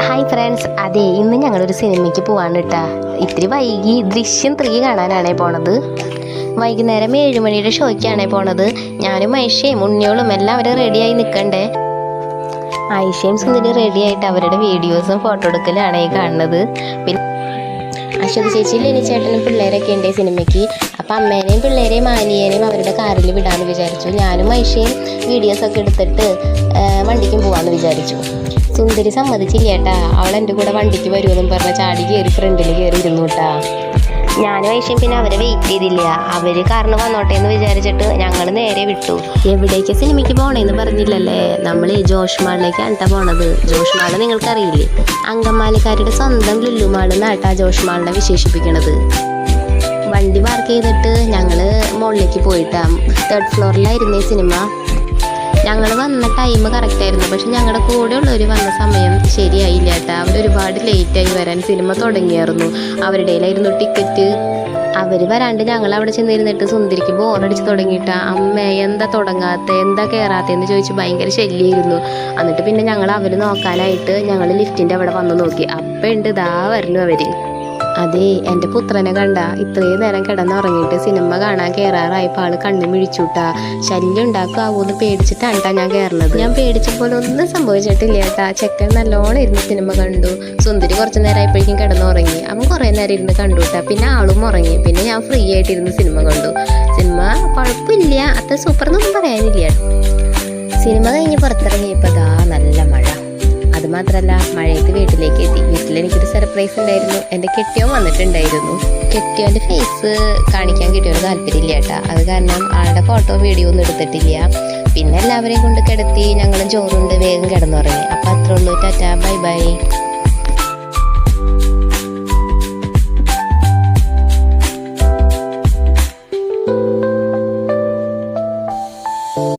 Hi friends, അതെ ഇന്ന് ഞങ്ങളൊരു സിനിമയ്ക്ക് പോവാണ് കേട്ടാ. ഇത്തിരി വൈകി ദൃശ്യം 3 കാണാനാണേ പോണത്. വൈകുന്നേരം 7 മണിയുടെ ഷോയ്ക്കാണേ പോണത്. ഞാനും ഐഷയും ഉണ്ണിയോളും എല്ലാവരും റെഡിയായി നിൽക്കണ്ടേ. ഐഷയും സുന്ദരി റെഡിയായിട്ട് അവരുടെ വീഡിയോസും ഫോട്ടോ എടുക്കലാണേ കാണുന്നത്. പിന്നെ അശ്വതി ചേച്ചി ലിനി ചേട്ടനും പിള്ളേരൊക്കെ ഉണ്ട് സിനിമയ്ക്ക്. അപ്പം അമ്മേനെയും പിള്ളേരെയും ആനിയേനെയും അവരുടെ കാറിൽ വിടാമെന്ന് വിചാരിച്ചു. ഞാനും ഐഷയും വീഡിയോസൊക്കെ എടുത്തിട്ട് വണ്ടിക്കും പോകാമെന്ന് വിചാരിച്ചു. സുന്ദരി സമ്മതിച്ചില്ല കേട്ടാ. അവൾ എൻ്റെ കൂടെ വണ്ടിക്ക് വരുമെന്നും പറഞ്ഞ ചാടി കയറി ഫ്രണ്ടിൽ കയറി ഇരുന്നു കേട്ടാ. ഞാനും ഐഷയും പിന്നെ അവരെ വെയിറ്റ് ചെയ്തില്ല. അവർ കാരണം വന്നോട്ടെ എന്ന് വിചാരിച്ചിട്ട് ഞങ്ങൾ നേരെ വിട്ടു. എവിടേക്ക് സിനിമയ്ക്ക് പോകണേന്ന് പറഞ്ഞില്ലല്ലേ. നമ്മൾ ജോഷ് മാളിലേക്കാണ് കേട്ടാ പോണത്. ജോഷ് മാള് നിങ്ങൾക്കറിയില്ലേ, അങ്കമാലിക്കാരുടെ സ്വന്തം ലുല്ലുമാളെന്നാട്ടാ ജോഷ് മാളിനെ വിശേഷിപ്പിക്കണത്. വണ്ടി പാർക്ക് ചെയ്തിട്ട് ഞങ്ങൾ മുകളിലേക്ക് പോയിട്ടാ. 3rd ഫ്ലോറിലായിരുന്നേ cinema. ഞങ്ങൾ വന്ന ടൈം കറക്റ്റായിരുന്നു. പക്ഷെ ഞങ്ങളുടെ കൂടെ ഉള്ളവർ വന്ന സമയം ശരിയായില്ല കേട്ടോ. അവരൊരുപാട് ലേറ്റായി വരാൻ. സിനിമ തുടങ്ങിയായിരുന്നു. അവരുടെ കയ്യിലായിരുന്നു ടിക്കറ്റ്. അവർ വരാണ്ട് ഞങ്ങൾ അവിടെ ചെന്നിരുന്നിട്ട് സുന്ദരിക്ക് ബോറടിച്ച് തുടങ്ങിയിട്ടാ. അമ്മ എന്താ തുടങ്ങാത്ത, എന്താ കയറാത്തതെന്ന് ചോദിച്ച് ഭയങ്കര ശല്യമായിരുന്നു. എന്നിട്ട് പിന്നെ ഞങ്ങൾ അവർ നോക്കാനായിട്ട് ഞങ്ങൾ ലിഫ്റ്റിൻ്റെ അവിടെ വന്ന് നോക്കി. അപ്പം ഉണ്ട് ഇതാ വരുന്നു അവർ. അതെ, എൻ്റെ പുത്രനെ കണ്ട ഇത്രയും നേരം കിടന്നുറങ്ങിയിട്ട് സിനിമ കാണാൻ കയറാറായപ്പോൾ ആൾ കണ്ണു മിഴിച്ചുട്ടാ. ശല്യം ഉണ്ടാക്കുമോന്ന് പേടിച്ചിട്ടാണ് കേട്ടാ ഞാൻ കയറുന്നത്. ഞാൻ പേടിച്ചപ്പോൾ ഒന്നും സംഭവിച്ചിട്ടില്ല കേട്ടാ. ചെക്കൻ നല്ലോണം ഇരുന്ന് സിനിമ കണ്ടു. സുന്ദരി കുറച്ച് നേരം ആയപ്പോഴേക്കും കിടന്നുറങ്ങി. അവൻ കുറേ നേരം ഇരുന്ന് കണ്ടു കേട്ടാ. പിന്നെ ആളും ഉറങ്ങി. പിന്നെ ഞാൻ ഫ്രീ ആയിട്ടിരുന്ന് സിനിമ കണ്ടു. സിനിമ കുഴപ്പമില്ല, അത്ര സൂപ്പർ എന്നൊന്നും പറയാനില്ല. സിനിമ കഴിഞ്ഞ് പുറത്തിറങ്ങിയപ്പോൾ ദാ നല്ല മഴ. അതുമാത്രമല്ല, മഴയത്ത് വീട്ടിലേക്ക് എത്തി. വീട്ടിൽ എനിക്കൊരു സർപ്രൈസ് ഉണ്ടായിരുന്നു. എൻ്റെ കെട്ടിയോൻ വന്നിട്ടുണ്ടായിരുന്നു. കെട്ടിയോൻ്റെ ഫേസ് കാണിക്കാൻ കിട്ടിയൊരു താല്പര്യമില്ല കേട്ടാ. അത് കാരണം ആളുടെ ഫോട്ടോ വീഡിയോ ഒന്നും എടുത്തിട്ടില്ല. പിന്നെ എല്ലാവരെയും കൊണ്ട് കിടത്തി ഞങ്ങളും ചോറുണ്ട് വേഗം കിടന്നുറങ്ങി. അപ്പം അത്രേ ഉള്ളൂ. Tata, bye bye.